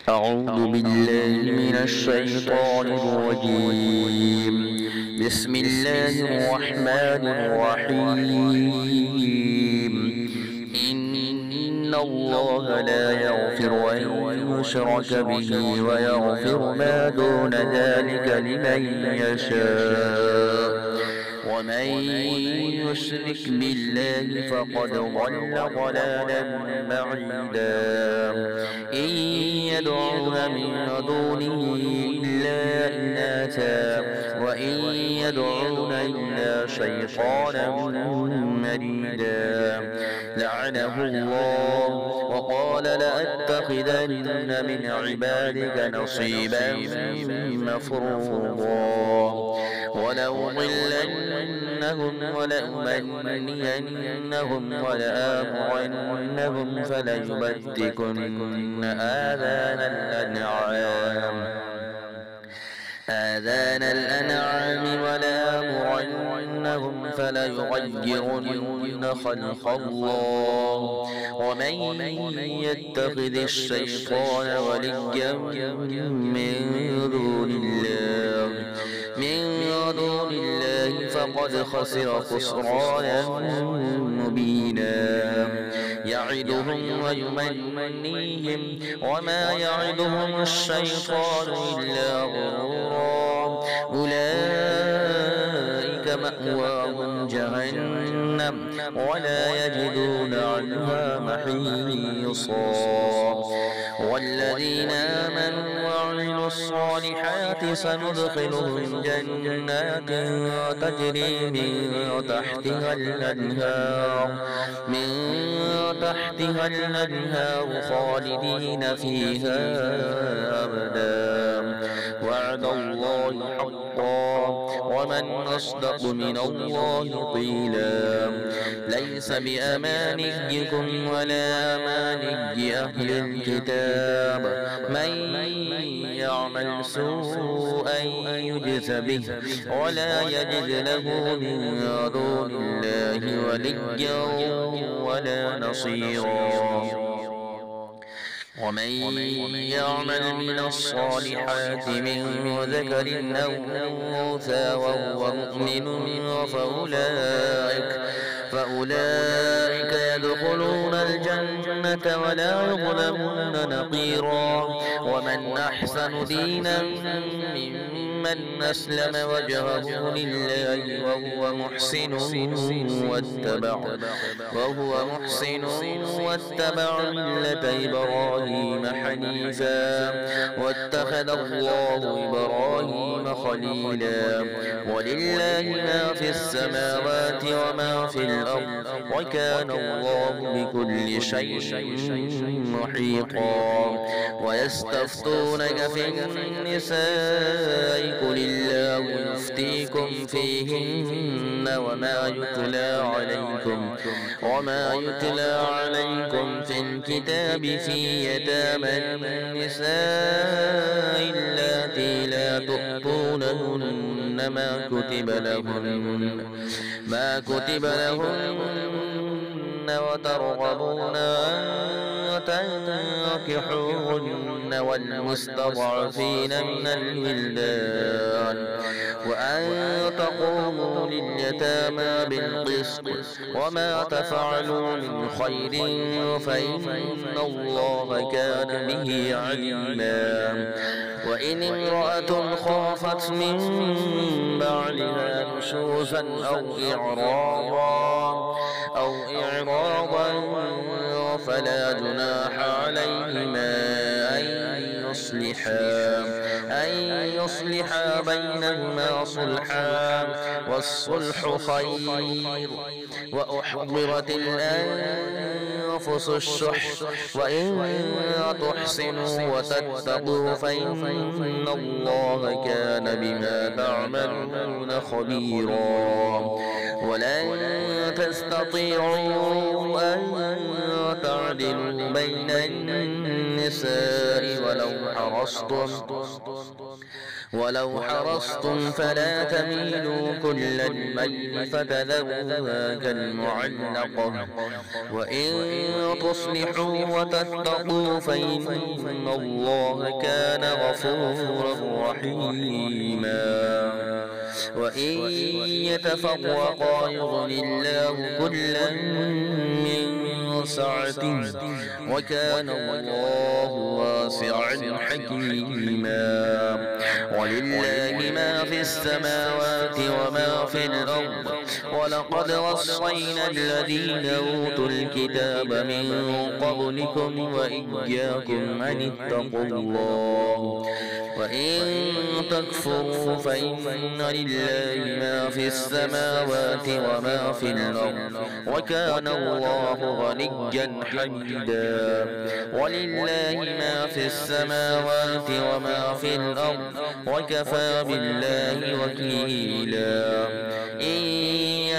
أعوذ بالله من الشيطان الرجيم. بسم الله الرحمن الرحيم. إن الله لا يغفر أن يشرك به ويغفر ما دون ذلك لمن يشاء، ومن يشرك بالله فقد ضل ضلالا بعيدا. إن يدعون من دونه إلا إناثا وإن يدعون إلا شيطانا مريدا لعنه الله وقال لأتخذن من عبادك نصيبا مفروضا ولأضلنهم ولأمنينهم ولآمرنهم فليبتكن آذان الأنعام ولآمرنهم فليغيرن خلق الله ومن يتخذ الشيطان وليا من دون الله فقد خسر خسرانا مبينا. يعدهم ويمنيهم وما يعدهم الشيطان إلا غرورا. أولئك مأواهم جهنم ولا يجدون عنها محيصا. والذين آمنوا وعملوا الصالحات سندخلهم جنات تجري من تحتها الأنهار خالدين فيها أبدا. وعد الله حقا ومن أصدق من الله قيلا. ليس بأمانيكم ولا أماني أهل الكتاب. من يعمل سوءا يجز به ولا يجد له من دون الله وليا ولا نصيرا. ومن يعمل من الصالحات من ذكر أو أنثى وهو مؤمن فأولئك يدخلون الجنة ولا يظلمون نقيرا. ومن أحسن دينا ممن أسلم وجهه لله وهو محسن واتبع ملة إبراهيم حنيفا واتخذ الله إبراهيم خليلا. ولله ما في السماوات وما في الأرض وكان الله بكل شيء محيطا. ويستفتونك في النساء قل الله يفتيكم فيهن وما يتلى عليكم في الكتاب في يتامى النساء اللاتي لا تؤتونهن ما كتب لهن وترغبون أن تنكحوهن والمستضعفين من الولدان وأن تقوموا لليتامى بالقسط وما تفعلوا من خير فإن الله كان به عليما. وإن امرأة خافت من بعلها نشوزا أو إعراضا فلا جناح عليهما أن يصلحا بينهما صلحا والصلح خير. وأحضرت الأنفس الشح وإن تحسنوا وتتقوا فإن الله كان بما تعملون خبيرا. ولن تستطيعوا أن تعدلوا بين النساء ولو حرصتم ولو حرصتم فلا تميلوا كل الميل فتذروها كالمعلقة وإن تصلحوا وتتقوا فإن الله كان غفورا رحيما وإن يتفرقا يغن الله كلا من سعته وكان الله واسعا حكيما ولله ما في السماوات وما في الأرض ولقد وصينا الذين أوتوا الكتاب من قبلكم وإياكم أن اتقوا الله وإن تكفروا فإن لله ما في السماوات وما في الأرض وكان الله غنيا حميدا ولله ما في السماوات وما في الأرض وكفى بالله وكيلا إن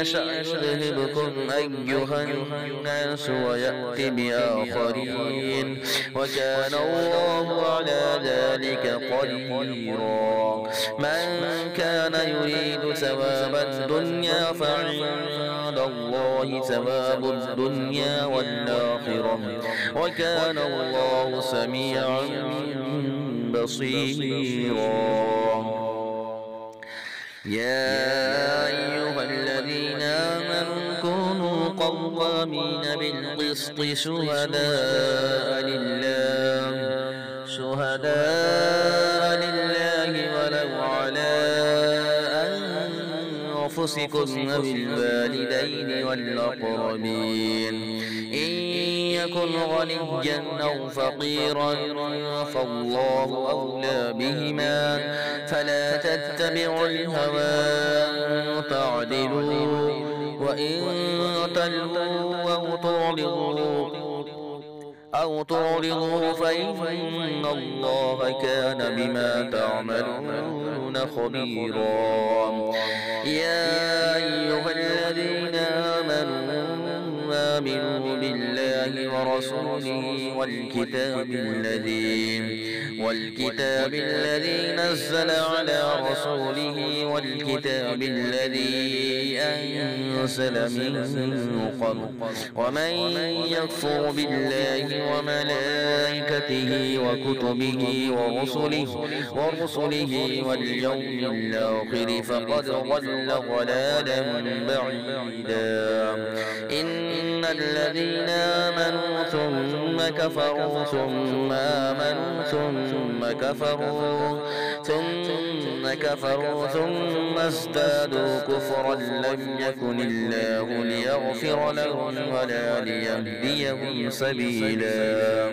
يشأ يذهبكم أيها الناس ويأتي بآخرين وكان الله على ذلك قديرا من كان يريد ثواب الدنيا فعند الله ثواب الدنيا والآخرة وكان الله سميعا بصيرا يا أيها الذين آمنوا كونوا قوامين بالقسط شهداء لله ولو على أنفسكم أو الوالدين والأقربين إن يكن غنيا أو فقيرا فالله أولى بهما فلا تتبعوا الهوى أن تعدلوا وإن تلووا أو تعرضوا فإن الله كان بما تعملون خبيرا يا أيها الذين آمنوا بالله ورسوله والكتاب الذي نزل على رسوله والكتاب الذي أنزل من قبل ومن يكفر بالله وملائكته وكتبه ورسله واليوم الآخر فقد ضل ضلالا بعيدا إن الذين آمنوا ثم كفروا ثم آمنوا ثم كفروا ثم ازدادوا كفرا لم يكن الله ليغفر لهم ولا ليهديهم سبيلا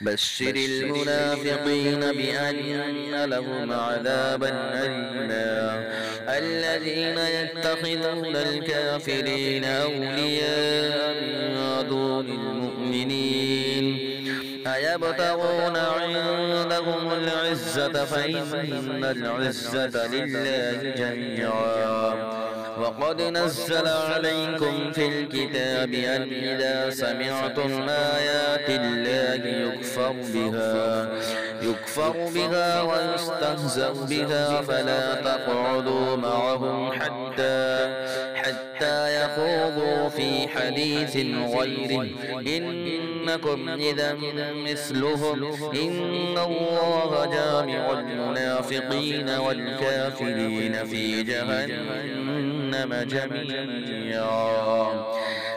بشر المنافقين بأن لهم عذابا أليما الذين يتخذون الكافرين أولياء من دون المؤمنين أيبتغون عندهم العزة فإن العزة لله جميعا وقد نزل عليكم في الكتاب أن إذا سمعتم آيات الله يكفر بها ويستهزأ بها فلا تقعدوا معهم حتى يخوضوا في حديث غيره إنكم إذا مثلهم إن الله جامع المنافقين والكافرين في جهنم جميعا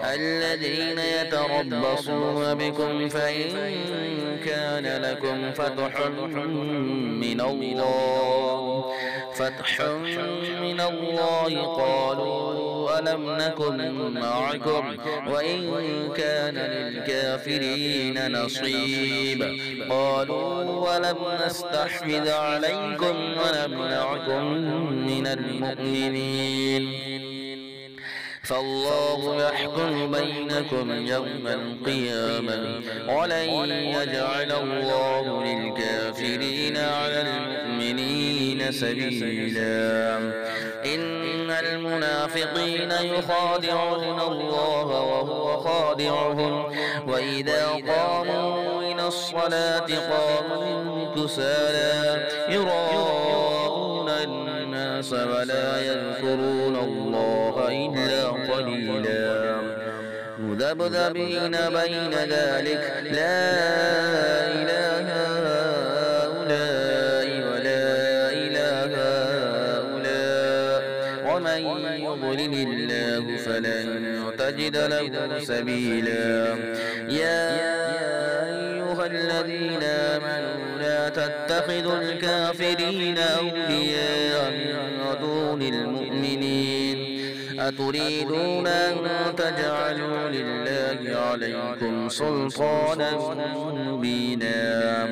الذين يتربصون بكم فإن كان لكم فتح من الله قالوا ألم نكن معكم وإن كان للكافرين نصيب قالوا ولم نستحوذ عليكم ونمنعكم من المؤمنين فالله يحكم بينكم يوم القيامة ولن يجعل الله للكافرين على المؤمنين سبيلا إن المنافقين يخادعون الله وهو خادعهم وإذا قاموا إلى الصلاة قاموا كسالى يراءون الناس ولا يذكرون الله إلا قليلا مذبذبين بين ذلك لا إله هؤلاء ولا إله هؤلاء ومن يضلل الله فلن تجد له سبيلا يا أيها الذين آمنوا لا تتخذوا الكافرين أولياء من دون المؤمنين أتريدون أن تجعلوا لله عليكم سلطانا مبينا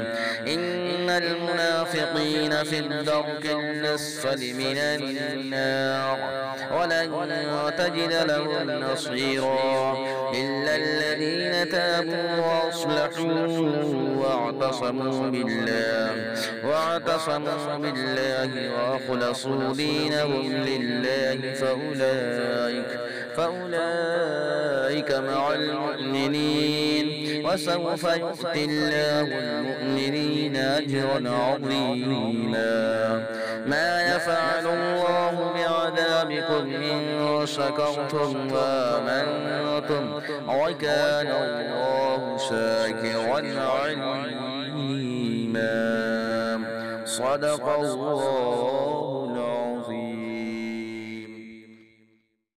إن المنافقين في الدرك الأسفل من النار ولن تجد لهم نصيرا إلا الذين تابوا وأصلحوا واعتصموا بالله وأخلصوا دينهم لله فأولئك مع المؤمنين وسوف يؤتي الله المؤمنين أجرا عظيما ما يفعل الله بعذابكم إن شكرتم وآمنتم وكان الله شاكرا عليما صدق الله